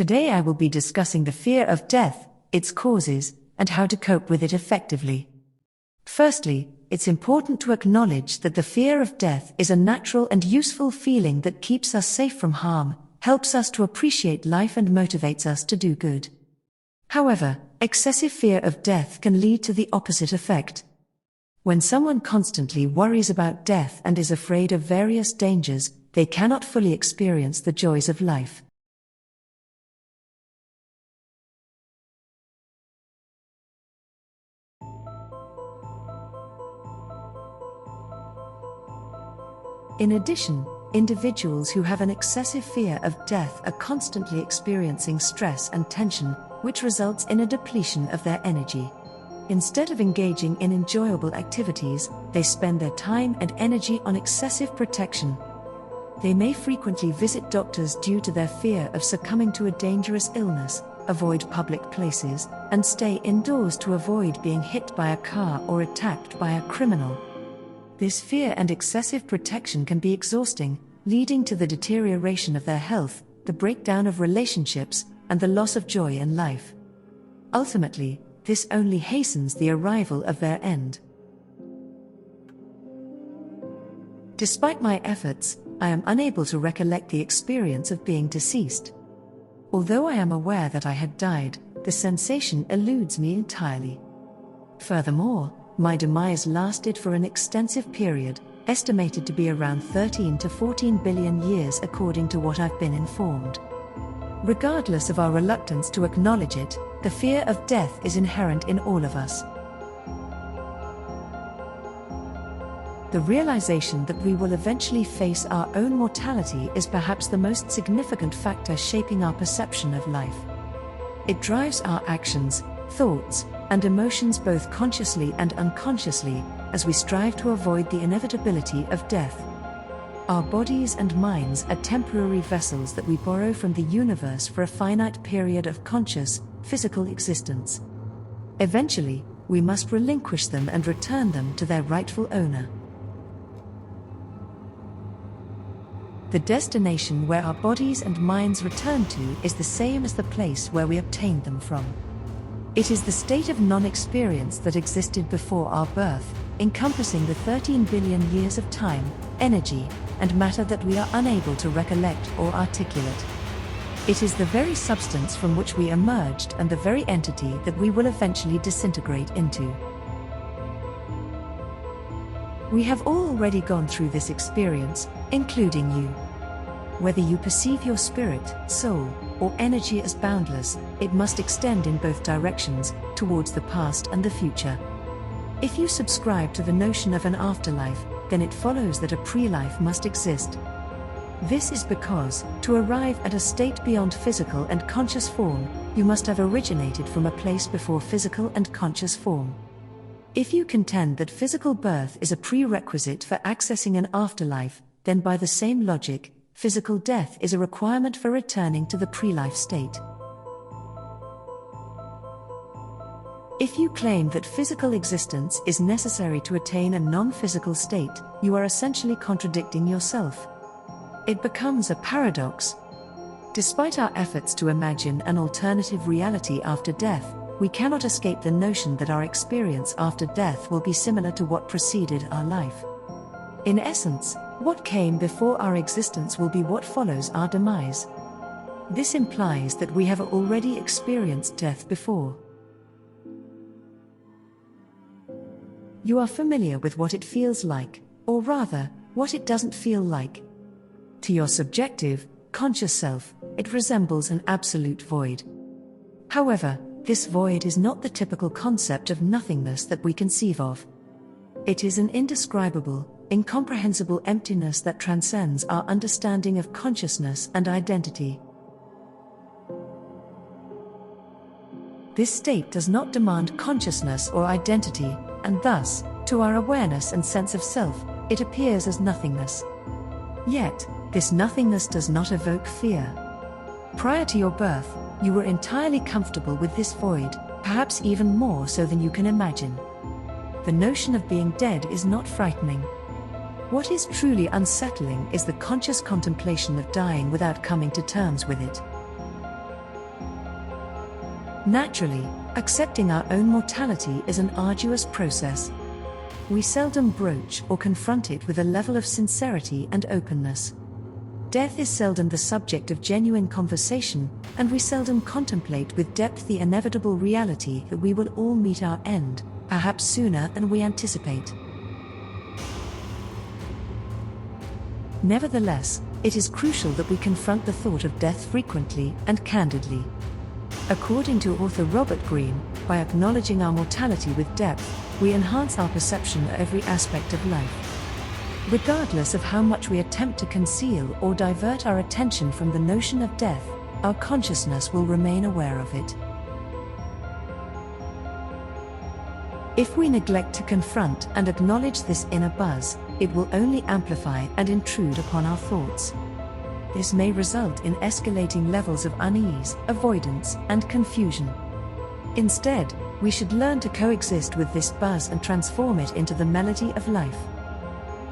Today I will be discussing the fear of death, its causes, and how to cope with it effectively. Firstly, it's important to acknowledge that the fear of death is a natural and useful feeling that keeps us safe from harm, helps us to appreciate life and motivates us to do good. However, excessive fear of death can lead to the opposite effect. When someone constantly worries about death and is afraid of various dangers, they cannot fully experience the joys of life. In addition, individuals who have an excessive fear of death are constantly experiencing stress and tension, which results in a depletion of their energy. Instead of engaging in enjoyable activities, they spend their time and energy on excessive protection. They may frequently visit doctors due to their fear of succumbing to a dangerous illness, avoid public places, and stay indoors to avoid being hit by a car or attacked by a criminal. This fear and excessive protection can be exhausting, leading to the deterioration of their health, the breakdown of relationships, and the loss of joy in life. Ultimately, this only hastens the arrival of their end. Despite my efforts, I am unable to recollect the experience of being deceased. Although I am aware that I had died, the sensation eludes me entirely. Furthermore, my demise lasted for an extensive period, estimated to be around 13 to 14 billion years according to what I've been informed. Regardless of our reluctance to acknowledge it, the fear of death is inherent in all of us. The realization that we will eventually face our own mortality is perhaps the most significant factor shaping our perception of life. It drives our actions, thoughts, and emotions both consciously and unconsciously, as we strive to avoid the inevitability of death. Our bodies and minds are temporary vessels that we borrow from the universe for a finite period of conscious, physical existence. Eventually, we must relinquish them and return them to their rightful owner. The destination where our bodies and minds return to is the same as the place where we obtained them from. It is the state of non-experience that existed before our birth, encompassing the 13 billion years of time, energy, and matter that we are unable to recollect or articulate. It is the very substance from which we emerged and the very entity that we will eventually disintegrate into. We have all already gone through this experience, including you. Whether you perceive your spirit, soul, or energy as boundless, it must extend in both directions, towards the past and the future. If you subscribe to the notion of an afterlife, then it follows that a pre-life must exist. This is because, to arrive at a state beyond physical and conscious form, you must have originated from a place before physical and conscious form. If you contend that physical birth is a prerequisite for accessing an afterlife, then by the same logic, physical death is a requirement for returning to the pre-life state. If you claim that physical existence is necessary to attain a non-physical state, you are essentially contradicting yourself. It becomes a paradox. Despite our efforts to imagine an alternative reality after death, we cannot escape the notion that our experience after death will be similar to what preceded our life. In essence, what came before our existence will be what follows our demise. This implies that we have already experienced death before. You are familiar with what it feels like, or rather, what it doesn't feel like. To your subjective, conscious self, it resembles an absolute void. However, this void is not the typical concept of nothingness that we conceive of. It is an indescribable, incomprehensible emptiness that transcends our understanding of consciousness and identity. This state does not demand consciousness or identity, and thus, to our awareness and sense of self, it appears as nothingness. Yet, this nothingness does not evoke fear. Prior to your birth, you were entirely comfortable with this void, perhaps even more so than you can imagine. The notion of being dead is not frightening. What is truly unsettling is the conscious contemplation of dying without coming to terms with it. Naturally, accepting our own mortality is an arduous process. We seldom broach or confront it with a level of sincerity and openness. Death is seldom the subject of genuine conversation, and we seldom contemplate with depth the inevitable reality that we will all meet our end, perhaps sooner than we anticipate. Nevertheless, it is crucial that we confront the thought of death frequently and candidly. According to author Robert Greene, by acknowledging our mortality with depth, we enhance our perception of every aspect of life. Regardless of how much we attempt to conceal or divert our attention from the notion of death, our consciousness will remain aware of it. If we neglect to confront and acknowledge this inner buzz, it will only amplify and intrude upon our thoughts. This may result in escalating levels of unease, avoidance, and confusion. Instead, we should learn to coexist with this buzz and transform it into the melody of life.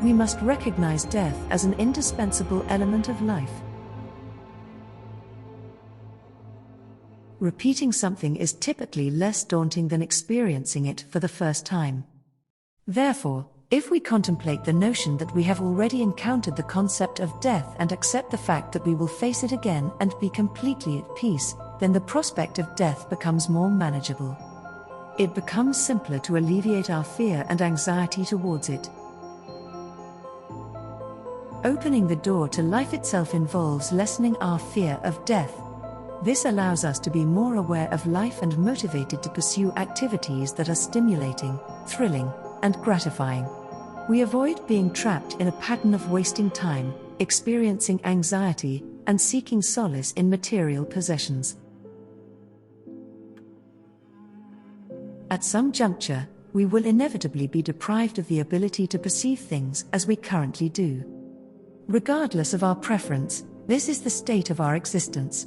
We must recognize death as an indispensable element of life. Repeating something is typically less daunting than experiencing it for the first time. Therefore, if we contemplate the notion that we have already encountered the concept of death and accept the fact that we will face it again and be completely at peace, then the prospect of death becomes more manageable. It becomes simpler to alleviate our fear and anxiety towards it. Opening the door to life itself involves lessening our fear of death. This allows us to be more aware of life and motivated to pursue activities that are stimulating, thrilling, and gratifying. We avoid being trapped in a pattern of wasting time, experiencing anxiety, and seeking solace in material possessions. At some juncture, we will inevitably be deprived of the ability to perceive things as we currently do. Regardless of our preference, this is the state of our existence.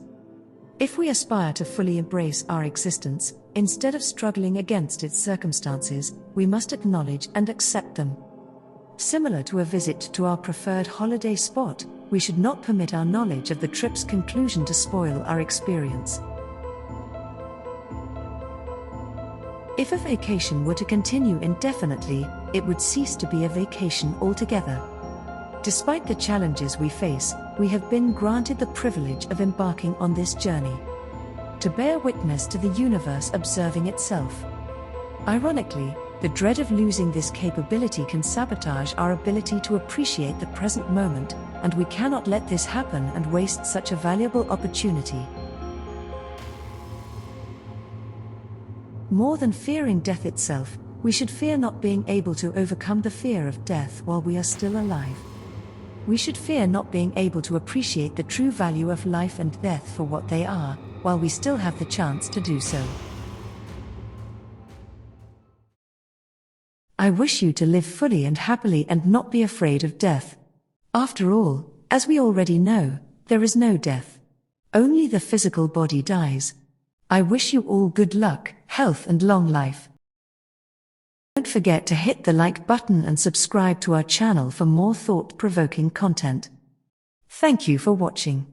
If we aspire to fully embrace our existence, instead of struggling against its circumstances, we must acknowledge and accept them. Similar to a visit to our preferred holiday spot, we should not permit our knowledge of the trip's conclusion to spoil our experience. If a vacation were to continue indefinitely, it would cease to be a vacation altogether. Despite the challenges we face, we have been granted the privilege of embarking on this journey, to bear witness to the universe observing itself. Ironically, the dread of losing this capability can sabotage our ability to appreciate the present moment, and we cannot let this happen and waste such a valuable opportunity. More than fearing death itself, we should fear not being able to overcome the fear of death while we are still alive. We should fear not being able to appreciate the true value of life and death for what they are, while we still have the chance to do so. I wish you to live fully and happily and not be afraid of death. After all, as we already know, there is no death. Only the physical body dies. I wish you all good luck, health and long life. Don't forget to hit the like button and subscribe to our channel for more thought-provoking content. Thank you for watching.